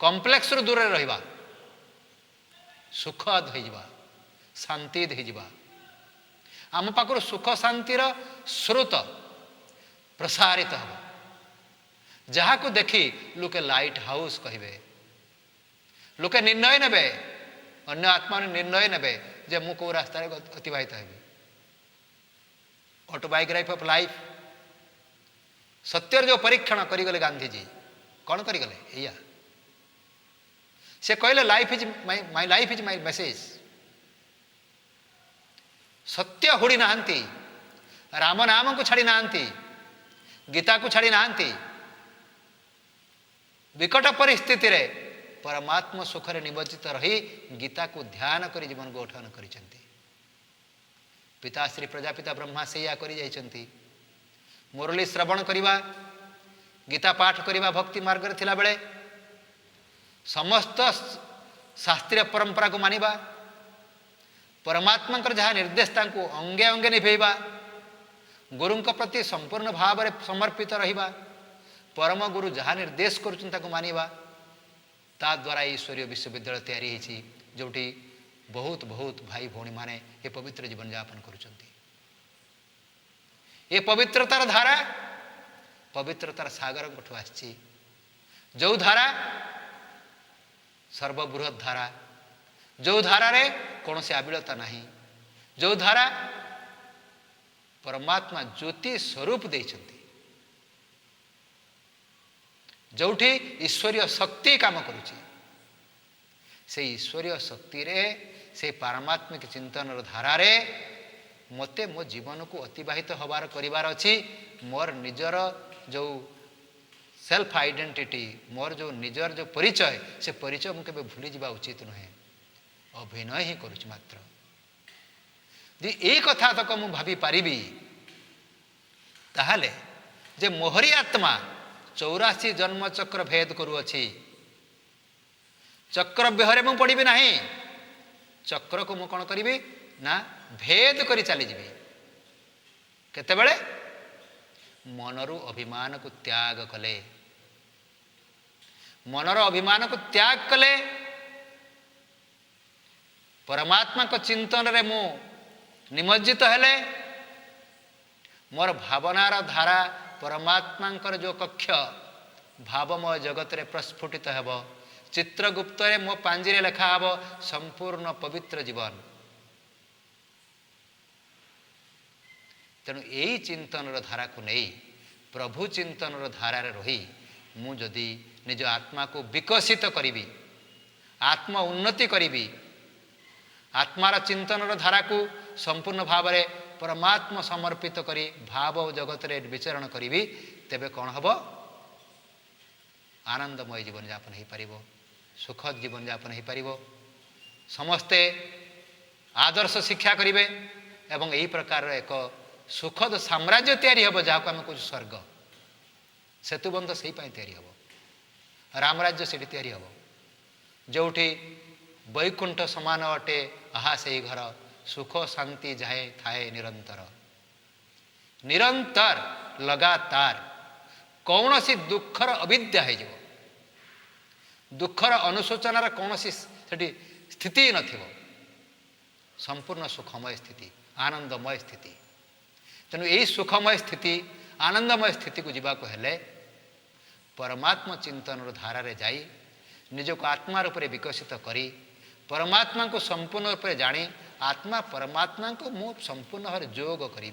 Complex रु दूर रहिबा सुखद होइबा शांति होइबा आम पाखर सुख शांतिर स्रोत प्रसारित हो जहाँ को देखी लोके लाइट हाउस कहे लोके निर्णय नेबे अन्य आत्मा निर्णय नेबे जे मु को रास्ता अतिवाहित हेबी ऑटोबायोग्राफी ऑफ लाइफ सत्यर जो परीक्षण करिगले गांधीजी कौन करिगले या से कहले life is my life is my message सत्य हुड़ी नांती राम नाम को छाड़ी नांती गीता को छाड़ी नांती विकट परिस्थिति रे परमात्मा सुख रे निमज्जित रही गीता को ध्यान करी जीवन को गठन करिसेंती पिताश्री प्रजापिता ब्रह्मा से या करी जाइछंती मुरली श्रवण करिबा गीता पाठ करिबा भक्ति मार्ग रे थिला बेले समस्त शास्त्रीय परंपरा को मानिबा परमात्मा जहाँ निर्देश तांको अंगे अंगे निभेबा गुरु प्रति संपूर्ण भाव में समर्पित रहिबा परम गुरु जहाँ निर्देश करुछन ताको मानिबा ता द्वारा ईश्वरीय विश्वविद्यालय तैयारी होईछि जोटी बहुत बहुत भाई भौणी माने ये पवित्र जीवन यापन करुछंती ये पवित्रतार धारा पवित्रतार सागर कोठु आछि जो धारा सर्वबृहत धारा जो धारा रे कौन से आबिलता नहीं जो धारा परमात्मा ज्योति स्वरूप देइछंती जोठी ईश्वरीय शक्ति काम करुची से ईश्वरीय शक्ति रे से पारमात्मिक चिंतन धारा रे मते मो जीवन को अतिवाहित हबार करिवार अछि मोर निजर जो सेल्फ आइडेंटिटी मोर जो निजर जो परिचय से परिचय मुझे भूली जावा उचित नुहे अभिनय ही करुच मात्र जी यही कथा तक मु भाभी पारिबी ताहले जे मोहरी आत्मा 84 जन्म चक्र भेद करुअछि चक्र विहरे मु पड़िबी नाही चक्र को मु कौन करिबी ना भेद करी चली जीवी केतेबेले मनरु अभिमान को त्याग कले मनर अभिमान को त्याग कले परमात्मा को चिंतन रे मु निमज्जित हेले मोर भावनार धारा परमात्मा जो कक्ष भावमय जगत रे प्रस्फुटित हेब चित्रगुप्त रे मो पांजिरे लेखा हब संपूर्ण पवित्र जीवन तेणु यही चिंतन धारा को नहीं प्रभु चिंतन धारा रे रही मु जदि निज आत्मा को विकसित करी आत्म उन्नति करी आत्मार चिंतन धारा को संपूर्ण भाव में परमात्मा समर्पित करी भाव जगत रे विचरण करी तेबे कौन हम आनंदमय जीवन यापन हो पार सुखद जीवन यापन हो पार समस्ते आदर्श शिक्षा करेंगे एवं यही प्रकार एक सुखद साम्राज्य तैयारी हम जहाँ को आम कह स्वर्ग सेतुबंध से तैयारी हम रामराज्य से तैयारी हम जोठी वैकुंठ समान अटे आहा से घर सुख शांति जाए थाए निरंतर निरंतर लगातार कौन सी दुखर अविद्या हो दुखर अनुशोचनार कौन सी स्थिति न संपूर्ण सुखमय स्थिति आनंदमय स्थिति तेणु यही सुखमय स्थिति आनंदमय स्थिति को जीवा हेले परमात्मा चिंतन धारा रे जाई निजक आत्मा रूप में विकसित करी परमात्मा को संपूर्ण रूप में जानी आत्मा परमात्मा को मु संपूर्ण भाव जोग करी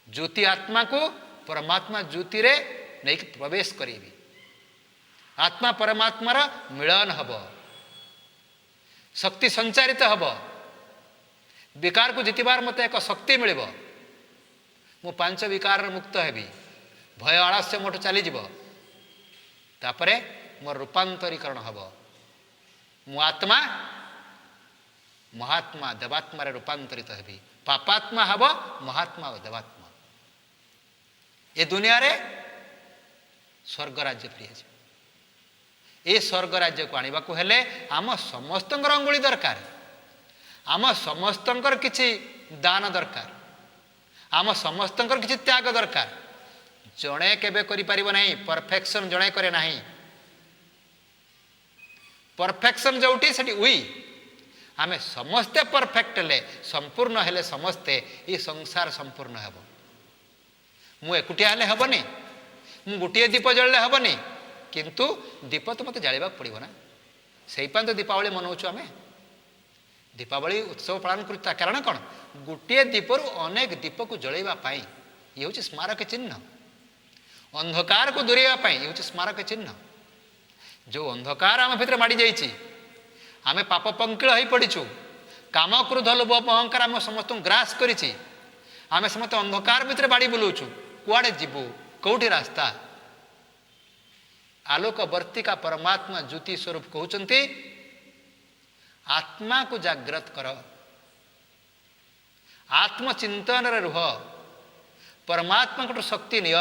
ज्योति आत्मा को परमात्मा ज्योति रे नहीं प्रवेश करी आत्मा परमात्मार मिलन हब शक्ति संचारित हब विकार को जितबार मत एक शक्ति मिल मु 5 विकार मुक्त हेबी भय आलस्य मोठ चलीज तापरे मोर रूपांतरीकरण हब मु आत्मा महात्मा देवात्मा रूपांतरित हेबी पापात्मा हब महात्मा देवात्मा ए दुनिया रे स्वर्ग राज्य प्रिय ए स्वर्ग राज्य को आने को हेले आम समस्त अंगुली दरकार आम समस्त किछि दान दरकार आम समस्त किछि त्याग दरकार जड़े केबे करि परिबो नहीं परफेक्शन जड़े करे नहीं परफेक्शन जोटी सेठी उई आमे समस्ते परफेक्ट हेले संपूर्ण हेले समस्ते ये संसार संपूर्ण हेब मु एकुटिया हेले हेबनी मु गोटे दीप जलले हेबनी किंतु दीप तो मत जालिबा पड़िबो ना सेई पान तो दीपावली मनाउछु आमे दीपावली उत्सव पालन करता कारण कौन गोटे दीपरु अनेक दीप को जलैबा पाई ये हूँ स्मारक चिन्ह अंधकार को दूरेवा पाई ये हूँ स्मारक चिन्ह जो अंधकार आम भितर माड़ी जाइए आमे पाप पंकिल हो पड़ीचु काम क्रोध लोभ अहंकार आम समस्त ग्रास करिछि आमे समस्त अंधकार भितर बाड़ी बुलाऊछु कुआड़े जीवु कौटी रास्ता आलोक वर्तिका परमात्मा ज्योति स्वरूप कहउचंती आत्मा को जागृत कर आत्मचिंतन रुह परमात्मा को शक्ति निय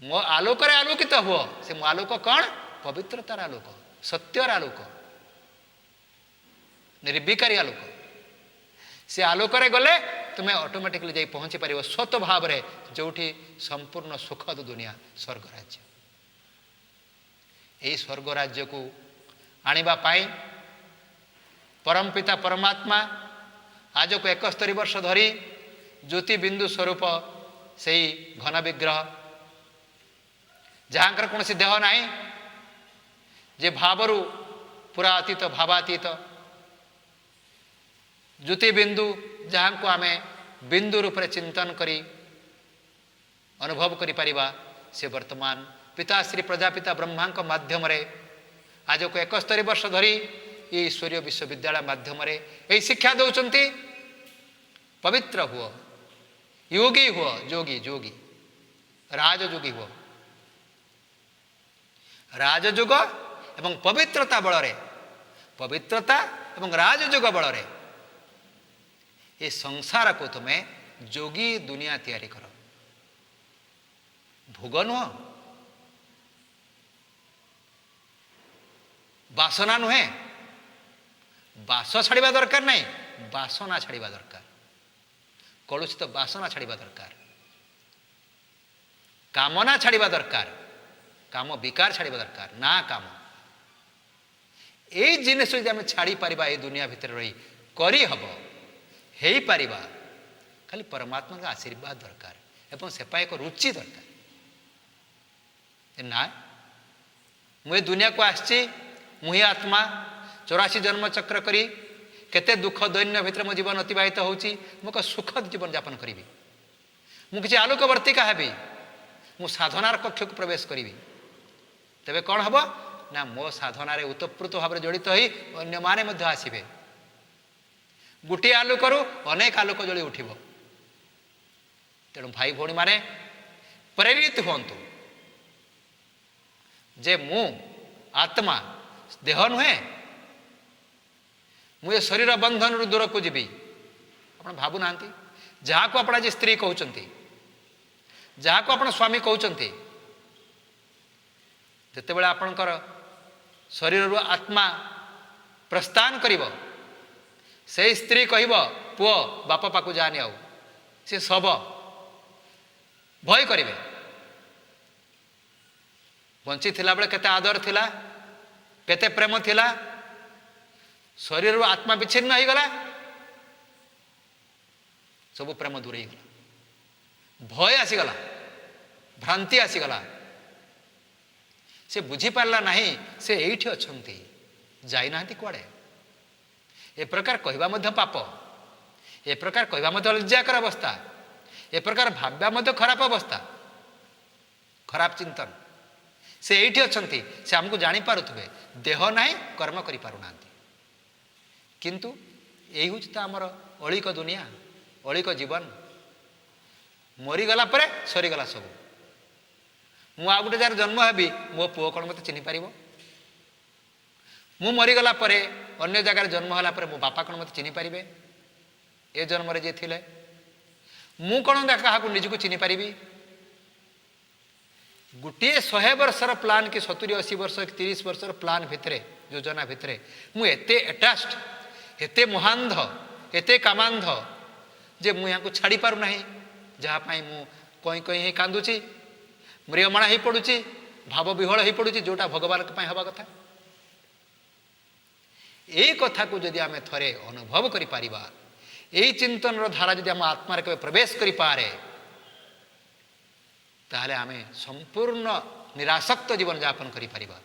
मो आलोक आलोकित हुआ से मो आलोक कौन पवित्रतार आलोक सत्यर आलोक निर्विकारी आलोक से आलोक गले तुम्हें ऑटोमेटिकली जाई पहुंची पार स्वत भाव में जोठी संपूर्ण सुखद दुनिया स्वर्ग राज्य यही स्वर्ग राज्य को आनिबा पाई परम पिता परमात्मा आज को 71 वर्ष धरी ज्योति बिंदु स्वरूप से घन विग्रह जहाँकर कौन सी देह नहीं जे भावरु पूरा अतीत भावातीत ज्योति बिंदु जहाँ को आमे बिंदु रूप में चिंतन करी अनुभव करि परिबा से वर्तमान पिता श्री प्रजापिता ब्रह्मा माध्यम आज को 71 वर्ष धरी ये ईश्वरीय विश्वविद्यालय माध्यम यही शिक्षा दौरान पवित्र हुआ योगी हुआ जोगी जोगी राजयोगी हुआ राजयोग एवं पवित्रता बल पवित्रता एवं राजयोग बल ये संसार को तुम्हें जोगी दुनिया तैयारी कर भोग नुह बासना नुहे बास छाड़ा दरकार नहीं बासना छाड़ा दरकार कलुषित तो बासना छाड़ा दरकार कामना छाड़ा दरकार काम विकार छाड़ा दरकार ना काम यही जिनिस आम छाड़ी पारिबा ये दुनिया भितर रही करी हब हे पारिबा खाली परमात्मा का आशीर्वाद दरकार एवं सेपा एक रुचि दरकार ना मुझे दुनिया को आसी मुही आत्मा 84 जन्म चक्र करी केते दुख दैन्य भितर मो जीवन अतिबाहित होउची मो को सुखद जीवन यापन करी मु किसी आलोक वर्तिका हेबी मु साधनार कक्ष को प्रवेश करी तेबे कौन हम ना मो साधनार उतप्रुत भाव जड़ित हो अन्य माने मध्य आसबे गोटे आलोकरू अनेक आलोक जली उठिब तेणु भाई भौणी माने प्रेरित हुंतु जे मु आत्मा देह नुहे मुझे शरीर बंधन रु दूर को जीवी आप भावु ना जहाँ को आप आज स्त्री कहते जहाँ को आप स्वामी कहते जिते बड़े आपणकर शरीर रु आत्मा प्रस्थान करिब से स्त्री कहब पुओ बाप पाकु जानी आउ सी सब भय करेंगे बंची थिला बेले केते आदर थिला केते प्रेम थिला शरीर आत्मा विच्छिन्न हो गला सब प्रेम दूर हो गला भय आसीगला भ्रांति आसीगला से बुझी पारला नहीं से एठी अछंती जाई नांती कुआडे ए प्रकार कहवा मध्य पाप ए प्रकार कहवा मध्य लज्जाकर अवस्था ए प्रकार भाव्या मध्य खराब अवस्था खराब चिंतन से एठी अछंती से हमको जानी पारुथबे देह नहीं कर्म करि पारुना किंतु यही हूँ तो आमर अलिक दुनिया अलिक जीवन मरीगला पर सरीगला सब मु आ गोटे जार जन्म हेबी मो पुओ कौन मत चिन्ह पार मु मरीगला पर अन्य जगार जन्म होला पर मो बापा कौन मत चिन्ह पारे ए जन्म जे थिले मु कौन क्या निजको चिन्ह पारि गोटे 100 वर्षर प्लान कि 70-80 वर्ष 30 वर्षर प्लान भितर योजना भितर मुझे एटाच्ड एते महांध एते कामांध जे मु यहाँ को छाड़ी पार ना जहाँपाई मु कहीं कहीं ही कांदुची म्रियमाणा हो पड़ुची भाव विहल हो पड़ुची जोटा भगवान हवा कथा এই কথাକୁ ଯଦି ଆମେ ଥରେ ଅନୁଭବ କରିପାରିବା, এই ଚିନ୍ତନର ଧାରା ଯଦି ଆମ ଆତ୍ମାରେ କେବେ ପ୍ରବେଶ କରିପାରେ, ତାହେଲେ ଆମେ ସମ୍ପୂର୍ଣ୍ଣ ନିରାସକ୍ତ ଜୀବନଯାପନ କରିପାରିବା,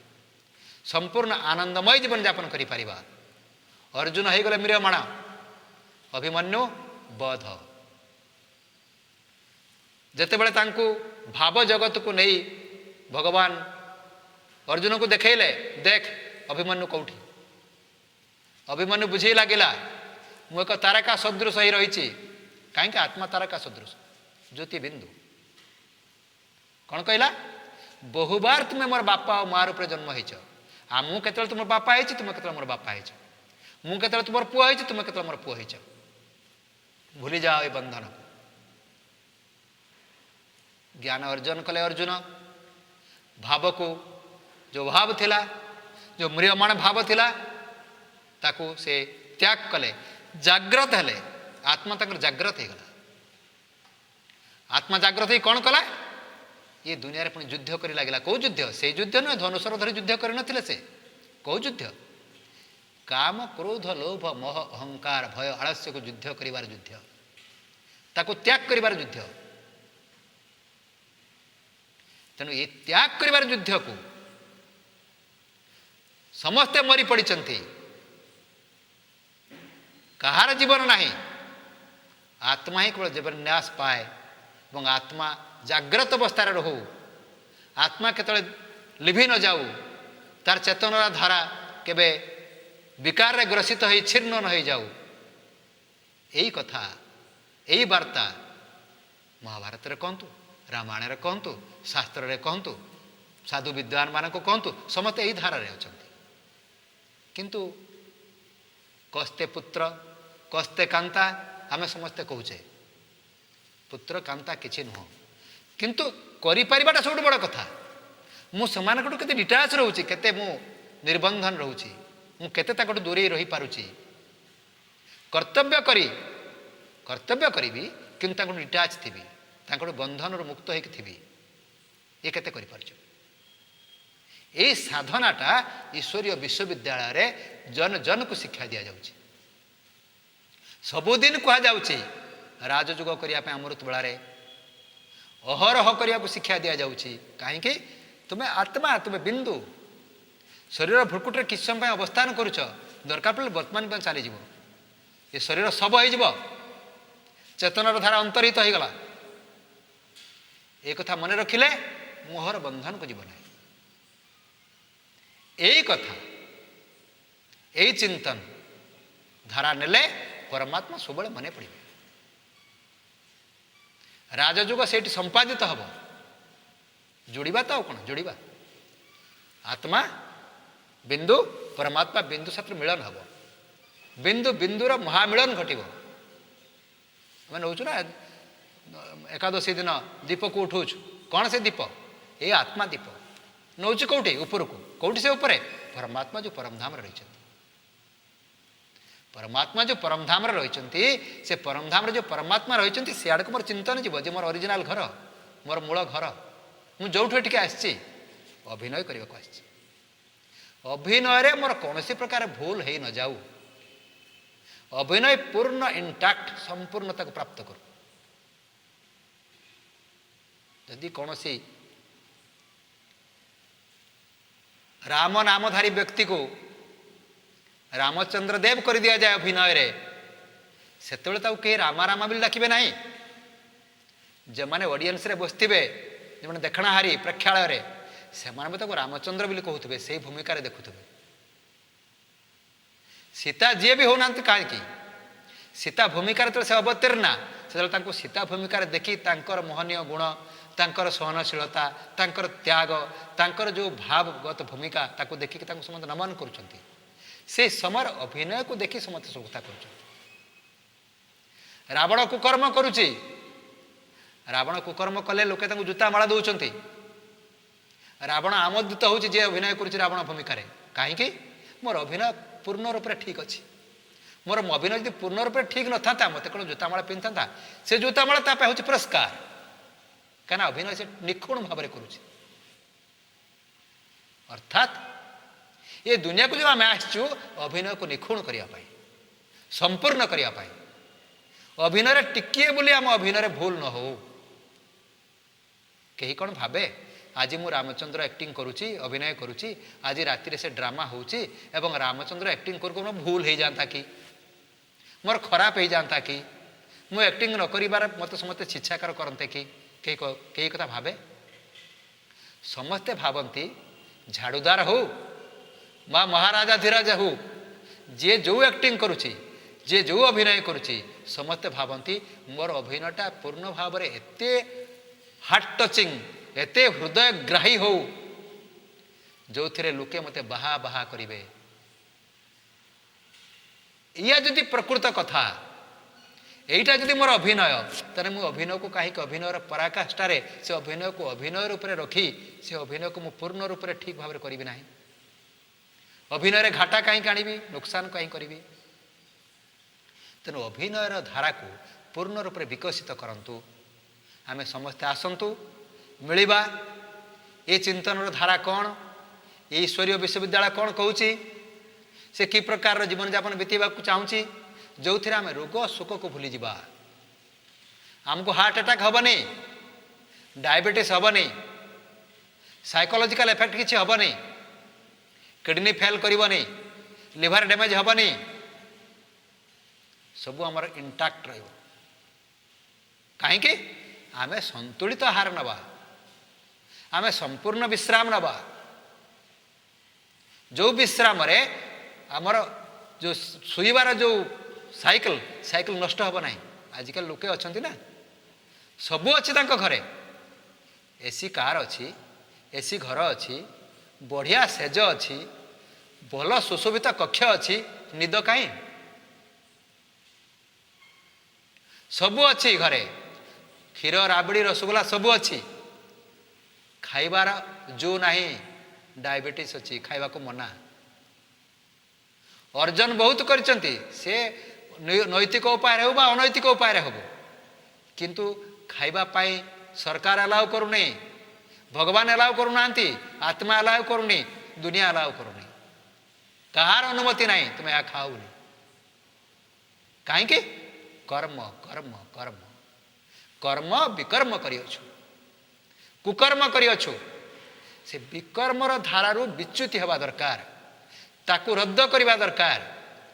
ସମ୍ପୂର୍ଣ୍ଣ ଆନନ୍ଦମୟ ଜୀବନଯାପନ କରିପାରିବା। ଅର୍ଜୁନ ହେଇଗଲେ ମ୍ରିୟମାଣ, ଅଭିମନ୍ୟୁ ବଧ। ଯେତେବେଳେ ତାଙ୍କୁ ଭାବ ଜଗତକୁ ନେଇ ଭଗବାନ ଅର୍ଜୁନକୁ ଦେଖେଇଲେ, ଦେଖ ଅଭିମନ୍ୟୁ କେଉଁଠି। ଅଭିମନ୍ୟୁ ବୁଝେଇ ଲାଗିଲା, ମୁଁ ଏକ ତାରକା ସଦୃଶ ହେଇ ରହିଛି। କାହିଁକି? ଆତ୍ମା ତାରକା ସଦୃଶ, ଜ୍ୟୋତି ବିନ୍ଦୁ। କ'ଣ କହିଲା? ବହୁବାର ତୁମେ ମୋର ବାପା ଆଉ ମା ରୂପରେ ଜନ୍ମ ହେଇଛ। ଆଉ ମୁଁ କେତେବେଳେ ତୁମର ବାପା ହେଇଛି, ତୁମେ କେତେବେଳେ ମୋର ବାପା ହେଇଛ। ମୁଁ କେତେବେଳେ ତୁମର ପୁଅ ହେଇଛି, ତୁମେ କେତେବେଳେ ମୋର ପୁଅ ହେଇଛ। ଭୁଲିଯାଅ ଏ ବନ୍ଧନକୁ। ଜ୍ଞାନ ଅର୍ଜନ କଲେ ଅର୍ଜୁନ। ଭାବକୁ, ଯେଉଁ ଭାବ ଥିଲା, ଯେଉଁ ମ୍ରିୟମାଣ ଭାବ ଥିଲା, ତାକୁ ସେ ତ୍ୟାଗ କଲେ, ଜାଗ୍ରତ ହେଲେ। ଆତ୍ମା ତାଙ୍କର ଜାଗ୍ରତ ହେଇଗଲା। ଆତ୍ମା ଜାଗ୍ରତ ହେଇ କ'ଣ କଲା? ଏ ଦୁନିଆରେ ପୁଣି ଯୁଦ୍ଧ କରି ଲାଗିଲା। କେଉଁ ଯୁଦ୍ଧ? ସେଇ ଯୁଦ୍ଧ ନୁହେଁ, ଧନୁଷର ଧରି ଯୁଦ୍ଧ କରିନଥିଲେ ସେ। କେଉଁ ଯୁଦ୍ଧ? କାମ, କ୍ରୋଧ, ଲୋଭ, ମୋହ, ଅହଙ୍କାର, ଭୟ, ଆଳସ୍ୟକୁ ଯୁଦ୍ଧ କରିବାର ଯୁଦ୍ଧ, ତାକୁ ତ୍ୟାଗ କରିବାର ଯୁଦ୍ଧ। ତେଣୁ ଏ ତ୍ୟାଗ କରିବାର ଯୁଦ୍ଧକୁ ସମସ୍ତେ ମରି ପଡ଼ିଛନ୍ତି। କାହାର ଜୀବନ ନାହିଁ। ଆତ୍ମା ହିଁ କେବଳ ଜୀବନ ନ୍ୟାସ ପାଏ ଏବଂ ଆତ୍ମା ଜାଗ୍ରତ ଅବସ୍ଥାରେ ରହୁ। ଆତ୍ମା କେତେବେଳେ ଲିଭି ନ ଯାଉ, ତାର ଚେତନାର ଧାରା କେବେ ବିକାରରେ ଗ୍ରସିତ ହୋଇ ଛିନ୍ନ ନ ହୋଇଯାଉ। ଏଇ କଥା, ଏଇ ବାର୍ତ୍ତା ମହାଭାରତରେ କହନ୍ତୁ, ରାମାୟଣରେ କହନ୍ତୁ, ଶାସ୍ତ୍ରରେ କହନ୍ତୁ, ସାଧୁ ବିଦ୍ୱାନମାନଙ୍କୁ କହନ୍ତୁ, ସମସ୍ତେ ଏଇ ଧାରାରେ ଅଛନ୍ତି। କିନ୍ତୁ କସ୍ତେ ପୁତ୍ର କସ୍ତେ କାନ୍ତା ଆମେ ସମସ୍ତେ କହୁଛେ। ପୁତ୍ର କାନ୍ତା କିଛି ନୁହଁ, କିନ୍ତୁ କରିପାରିବାଟା ସବୁଠୁ ବଡ଼ କଥା। ମୁଁ ସେମାନଙ୍କଠୁ କେତେ ଡିଟାଚ୍ ରହୁଛି, କେତେ ମୁଁ ନିର୍ବନ୍ଧନ ରହୁଛି, ମୁଁ କେତେ ତାଙ୍କଠୁ ଦୂରେଇ ରହିପାରୁଛି। କର୍ତ୍ତବ୍ୟ କରିବି, କିନ୍ତୁ ତାଙ୍କଠୁ ଡିଟାଚ୍ ଥିବି, ତାଙ୍କଠୁ ବନ୍ଧନରୁ ମୁକ୍ତ ହେଇକି ଥିବି। ଏ କେତେ କରିପାରୁଛୁ? ଏଇ ସାଧନାଟା ଈଶ୍ୱରୀୟ ବିଶ୍ୱବିଦ୍ୟାଳୟରେ ଜନ ଜନକୁ ଶିକ୍ଷା ଦିଆଯାଉଛି। ସବୁଦିନ କୁହାଯାଉଛି ରାଜଯୋଗ କରିବା ପାଇଁ ଅମୃତ ବେଳାରେ ଅହରହ କରିବାକୁ ଶିକ୍ଷା ଦିଆଯାଉଛି। କାହିଁକି? ତୁମେ ଆତ୍ମା, ତୁମେ ବିନ୍ଦୁ, ଶରୀର ଭୃକୁଟିରେ କିଛି ସମୟ ପାଇଁ ଅବସ୍ଥାନ କରୁଛ, ଦରକାର ପଡ଼ିଲେ ବର୍ତ୍ତମାନ ପାଇଁ ଚାଲିଯିବ। ଏ ଶରୀର ଶବ ହେଇଯିବ, ଚେତନାର ଧାରା ଅନ୍ତର୍ହିତ ହେଇଗଲା। ଏ କଥା ମନେ ରଖିଲେ ମୋହର ବନ୍ଧନକୁ ଯିବ ନାହିଁ। ଏଇ କଥା, ଏଇ ଚିନ୍ତନ ଧାରା ନେଲେ ପରମାତ୍ମା ସବୁବେଳେ ମନେ ପଡ଼ିବ। ରାଜଯୋଗ ସେଇଠି ସମ୍ପାଦିତ ହେବ। ଯୋଡ଼ିବା ତ ଆଉ କ'ଣ? ଯୋଡ଼ିବା ଆତ୍ମା ବିନ୍ଦୁ, ପରମାତ୍ମା ବିନ୍ଦୁ ସାଥିରେ ମିଳନ ହେବ। ବିନ୍ଦୁ ବିନ୍ଦୁର ମହାମିଳନ ଘଟିବ। ଆମେ ନେଉଛୁ ନା ଏକାଦଶୀ ଦିନ ଦୀପକୁ ଉଠଉଛୁ। କ'ଣ ସେ ଦୀପ? ଏଇ ଆତ୍ମା ଦୀପ ନେଉଛି କେଉଁଠି? ଉପରକୁ। କେଉଁଠି ସେ ଉପରେ? ପରମାତ୍ମା ଯେଉଁ ପରମଧାମରେ ରହିଛନ୍ତି। ପରମାତ୍ମା ଯେଉଁ ପରମଧାମରେ ରହିଛନ୍ତି, ସେ ପରମଧାମରେ ଯେଉଁ ପରମାତ୍ମା ରହିଛନ୍ତି, ସେଆଡ଼କୁ ମୋର ଚିନ୍ତନ ଯିବ ଯେ ମୋର ଅରିଜିନାଲ ଘର, ମୋର ମୂଳ ଘର, ମୁଁ ଯେଉଁଠୁ ଏଠିକି ଆସିଛି ଅଭିନୟ କରିବାକୁ ଆସିଛି। ଅଭିନୟରେ ମୋର କୌଣସି ପ୍ରକାର ଭୁଲ ହେଇ ନଯାଉ। ଅଭିନୟ ପୂର୍ଣ୍ଣ ଇଣ୍ଟାକ୍ଟ, ସମ୍ପୂର୍ଣ୍ଣତାକୁ ପ୍ରାପ୍ତ କରୁ। ଯଦି କୌଣସି ରାମ ନାମଧାରୀ ବ୍ୟକ୍ତିକୁ ରାମଚନ୍ଦ୍ର ଦେବ କରିଦିଆଯାଏ ଅଭିନୟରେ, ସେତେବେଳେ ତାକୁ କେହି ରାମା ରାମା ବୋଲି ଡାକିବେ ନାହିଁ। ଯେଉଁମାନେ ଅଡ଼ିଏନ୍ସରେ ବସିଥିବେ, ଯେଉଁମାନେ ଦେଖଣାହାରୀ ପ୍ରେକ୍ଷାଳୟରେ, ସେମାନେ ବି ତାକୁ ରାମଚନ୍ଦ୍ର ବୋଲି କହୁଥିବେ, ସେଇ ଭୂମିକାରେ ଦେଖୁଥିବେ। ସୀତା ଯିଏ ବି ହେଉନାହାନ୍ତି କାହିଁକି, ସୀତା ଭୂମିକାରେ ଯେତେବେଳେ ସେ ଅବତୀର୍ଣ୍ଣା, ସେତେବେଳେ ତାଙ୍କୁ ସୀତା ଭୂମିକାରେ ଦେଖି ତାଙ୍କର ମୋହନୀୟ ଗୁଣ, ତାଙ୍କର ସହନଶୀଳତା, ତାଙ୍କର ତ୍ୟାଗ, ତାଙ୍କର ଯେଉଁ ଭାବଗତ ଭୂମିକା, ତାକୁ ଦେଖିକି ତାଙ୍କୁ ସମସ୍ତେ ନମନ କରୁଛନ୍ତି। ସେହି ସମୟର ଅଭିନୟକୁ ଦେଖି ସମସ୍ତେ ସବୁ କଥା କରୁଛନ୍ତି। ରାବଣ କୁକର୍ମ କରୁଛି, ରାବଣ କୁକର୍ମ କଲେ ଲୋକେ ତାଙ୍କୁ ଜୁତା ମାଳ ଦେଉଛନ୍ତି। ରାବଣ ଆମୋଦିତ ହେଉଛି ଯିଏ ଅଭିନୟ କରୁଛି ରାବଣ ଭୂମିକାରେ। କାହିଁକି? ମୋର ଅଭିନୟ ପୂର୍ଣ୍ଣ ରୂପରେ ଠିକ୍ ଅଛି। ମୋର ଅଭିନୟ ଯଦି ପୂର୍ଣ୍ଣ ରୂପରେ ଠିକ୍ ନଥାନ୍ତା, ମୋତେ କ'ଣ ଜୁତାମାଳ ପିନ୍ଧିଥାନ୍ତା? ସେ ଜୁତାମାଳ ତା ପାଇଁ ହେଉଛି ପୁରସ୍କାର। କାହିଁକିନା ଅଭିନୟ ସେ ନିଖୁଣ ଭାବରେ କରୁଛି। ଅର୍ଥାତ୍ ये दुनिया को जो आम आसचु अभिनय को निखुण करने संपूर्ण करने अभिनय टिकिए बोली आम अभिनय भूल न हो कहीं कौन भावे आज मु रामचंद्र एक्टिंग करुच्ची अभिनय करुच्ची आज राति से ड्रामा होची एवं रामचंद्र एक्टिंग कर भूल हो जाता कि मोर खराब हो जाता कि मु एक्टिंग न करिबार मत समस्ते छिछाकार करते कि कई कथा भावे समस्ते भावती झाड़ूदार हो बा महाराजा धीराज हो जे जो एक्टिंग करुच्ची जे जो अभिनय करुच्ची समस्ते भावती मोर अभिनयटा पूर्ण भाव में एते हार्ट टचिंग एते हृदयग्राही हो जो थे लोके मते बाहा बाहा करिवे या जदि प्रकृत कथा एटा जदि मोर अभिनय तेरे मु अभिनय को कहीं अभिनयर पराकाष्ठार से अभिनय को अभिनय रूप में रखी से अभिनय को मु पूर्ण रूप में ठीक भाव में करी ना अभिनय घाटा कहीं आनी नुकसान कहीं करी तेणु अभिनयर धारा को पूर्ण रूप में विकसित करंतु आमे समस्ते आसतु मिलवा ये चिंतन धारा कौन ये ईश्वरीय विश्वविद्यालय कौन कहूँ से कि प्रकार जीवन यापन बीतवा चाहूँगी जो थी आम रोग शोक को भूली जा आमको हार्ट अटैक हेनी डायबिटीज हेनी साइकोलॉजिकल इफेक्ट किसी हेनी किडनी फेल करनी लिवर डैमेज हेनी सबू आमर इंटैक्ट कहीं आमे संतुलित आहार नवा आमे संपूर्ण विश्राम नवा जो विश्राम रे आमर जो शुईबार जो साइकिल नष्ट हम ना आजिकल लोके अच्छा ना सबू अच्छी घरे एसी कार अच्छी एसी घर अच्छी बढ़िया सेज अच्छी भल सुशोभित कक्ष अच्छी निद कहीं सबू अच्छी घरे क्षीर राबड़ी रसगोला सबू अच्छी खाइबार जो नहीं डायबिटीज अच्छी खाइबा को मना अर्जन बहुत करचंती से नैतिक उपाय हो बा अनैतिक उपाय हो किंतु खाइबा पाई सरकार अलाउ करूनी भगवान अलाउ करूना आत्मा अलाउ करूनी दुनिया अलाउ करूनी कहार अनुमति नहीं तुम्हें या खाऊनी कहीं कर्म कर्म कर्म कर्म विकर्म करियछु कुकर्म करियछु से विकर्मर धारारू विच्युति हवा दरकार ताकू रद्द करवा दरकार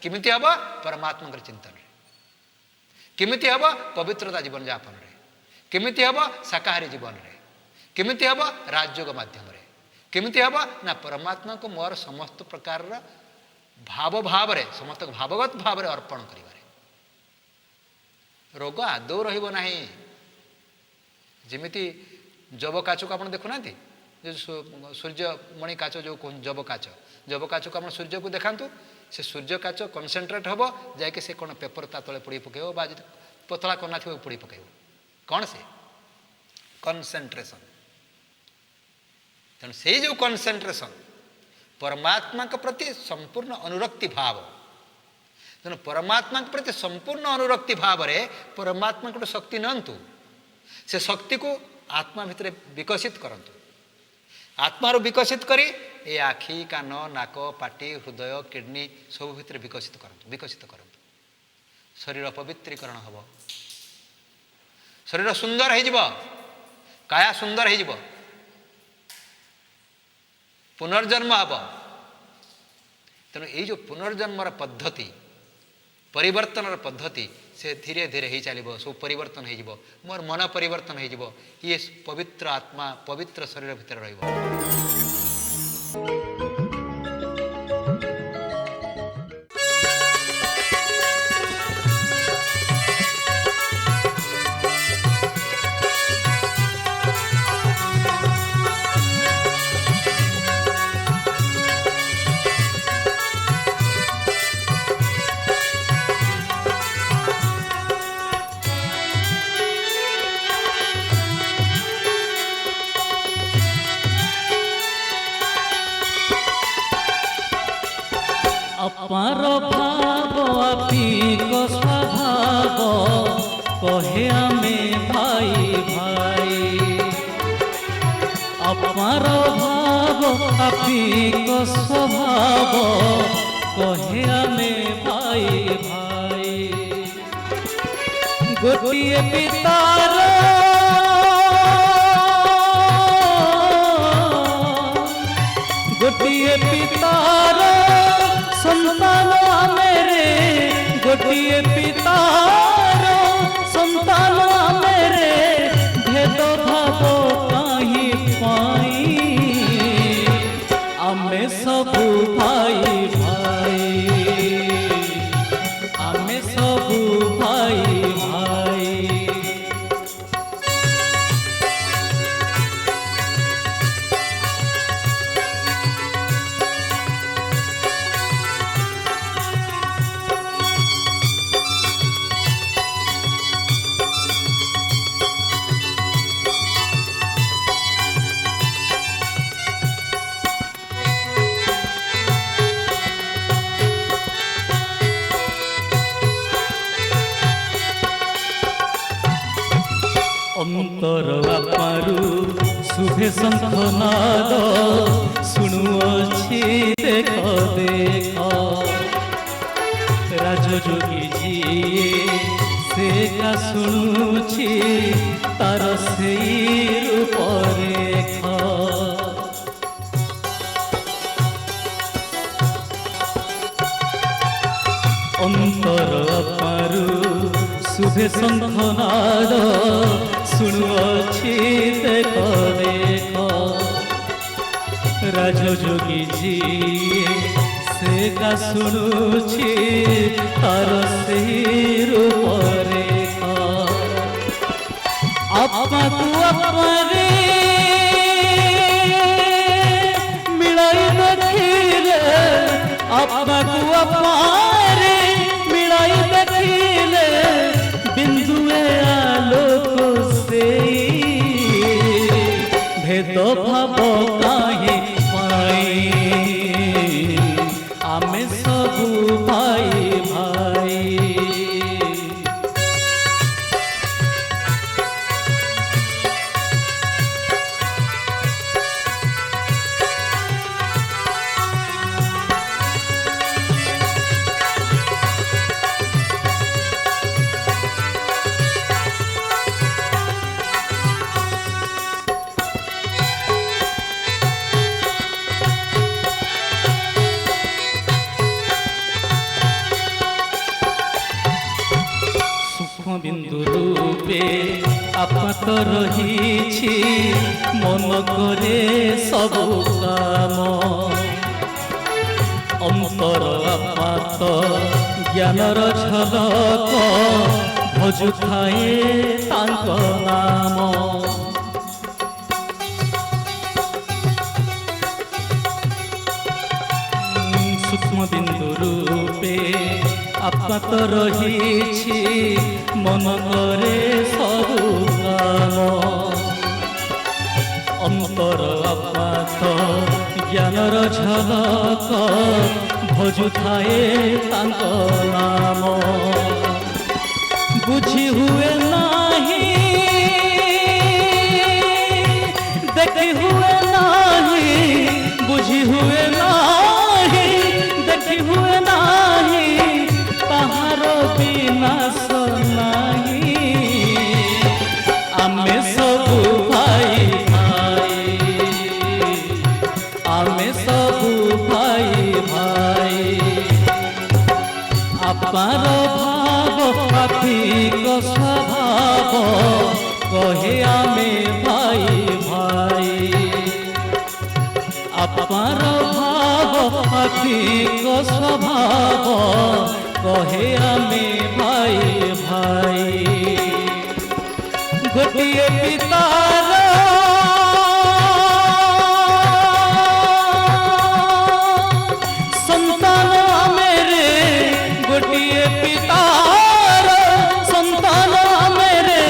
किमिति हब परमात्मा चिंतन रे किमिति हब पवित्रता जीवन यापन रे किमिति हब शाकाहारी जीवन रे किमिति हब राजयोग माध्यम रे किमिति हब ना परमात्मा को मोर समस्त प्रकार भाव भाव रे समस्त भावगत भाव रे अर्पण करिवारे रोग आदौ रहिबो नाही जेमिति जब काच को आप देखुना जो सूर्यमणि काच जो जब काच को आप सूर्य को देखातु से सूर्य काच कनसेंट्रेट हम जाकि से कौन पेपर ता तले पुड़ी पकेब बा पतला कना थी पुड़ी पकेब कौन से कनसेंट्रेशन तेणु से जो कनसेंट्रेशन परमात्मा के प्रति संपूर्ण अनुरक्ति भाव तेणु परमात्मा के प्रति संपूर्ण अनुरक्ति भाव रे परमात्मा को शक्ति नंतु से शक्ति को आत्मा भितर विकसित करंतु आत्मार विकसित करी ए आखि कान नाक पाटी हृदय किडनी सब भितर विकसित करंतु शरीर पवित्रीकरण हम शरीर सुंदर हो काया सुंदर हो पुनर्जन्म हम तेणु ये जो पुनर्जन्मर पद्धति परिवर्तन पद्धति से धीरे धीरे ही चलो सब परिवर्तन हो मोर मन परिवर्तन हो ये पवित्र आत्मा पवित्र शरीर भितर रहिबो। अपार भाव आपी को स्वभाव कहे आमे भाई भाई अपार भाव ଆପିକ ସ୍ୱଭାବ କହେ ଆମେ ଭାଇ ଭାଇ। ଗୋଟିଏ ପିତାର ଗୋଟିଏ ପିତାର ସନ୍ତାନ ଆମେ ରେ, ଗୋଟିଏ ପିତାର ସନ୍ତାନ ଆମେ ରେ, ଭେଦଭାବ କାହିଁ ପାଇଁ ଆମେ ସବୁ ଭାଇ ଭାଇ, ଆମେ ସବୁ ଭାଇ ଭାଇ। ଅନ୍ତର ବାପାରୁ ଶୁଭେ ଶଙ୍ଖନାଦ, ଶୁଣୁଅଛି ଦେଖ ଦେଖ, ରାଜଯୋଗୀ ଯିଏ ସେ କା ଶୁଣୁଛି ତାର ସେଇ ରୂପରେଖ। ଅନ୍ତର ବାପାରୁ ଶୁଭେ ଶଙ୍ଖନାଦ, ଶୁଣୁଅଛି ଦେଖ ଦେଖ, ରାଜଯୋଗୀ ଯିଏ ସେ କା ଶୁଣୁଛି ତାର ସେହି ରୂପରେଖ। ଆତ୍ମାକୁ ଆତ୍ମାରେ ମିଳାଇ ଦେଖିଲେ, ଆତ୍ମାକୁ ଆତ୍ମାରେ ମିଳାଇ ଦେଖିଲେ, ବିନ୍ଦୁଏ ଆଲୋକ ସେଇ, ଭେଦଭାବ କାହିଁ ପାଇଁ ଆମେ ସବୁ ଭାଇ ଭାଇ। ବିନ୍ଦୁ ରୂପେ ଆପାତ ରହିଛି, ମନ କରେ ସବୁ କାମ। ଅନ୍ତର ଆପାତ ଜ୍ଞାନର ଝଲକ, ଭଜୁଥାଏ ତାଙ୍କ ନାମ। ସୂକ୍ଷ୍ମ ବିନ୍ଦୁ ରୂପେ ଆପାତ ରହିଛି, ମନ କରେ ସବୁ କାମ। ଅନ୍ତର ଆପାତ ଜ୍ଞାନର ଝଲକ, ଭଜୁଥାଏ ତାଙ୍କ ନାମ। ବୁଝି ହୁଏ ନାହିଁ, ଦେଖି ହୁଏ ନାହିଁ, ବୁଝି ହୁଏ ନାହିଁ, ଦେଖି ହୁଏ ନାହିଁ, ତାହାର ବିନାଶ ନାହିଁ। ଆମେ ସବୁ ଭାଇ ଭାଇ, ଆମେ ସବୁ ଭାଇ ଭାଇ। ଆପାର ଭାବ ଆପିକ ସ୍ୱଭାବ କହେ ଆମେ ଭାଇ ଭାଇ। ଆପାର ଭାବ ଆପିକ ସ୍ୱଭାବ କହେ ଆମେ ଭାଇ ଭାଇ। ଗୋଟିଏ ପିତାର ସନ୍ତାନ ଆମେ ରେ, ଗୋଟିଏ ପିତାର ସନ୍ତାନ ଆମେ ରେ,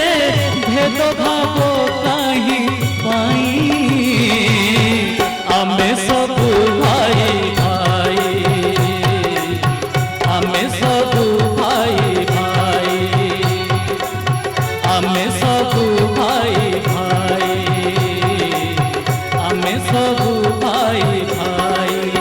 ଭେଦଭାବ କାହିଁ ପାଇଁ ଆମେ ସବୁ ଭାଇ ଭାଇ, ଆମେ ସବୁ ଭାଇ ଭାଇ, ଆମେ ସବୁ ଭାଇ। सबु भाई भाई।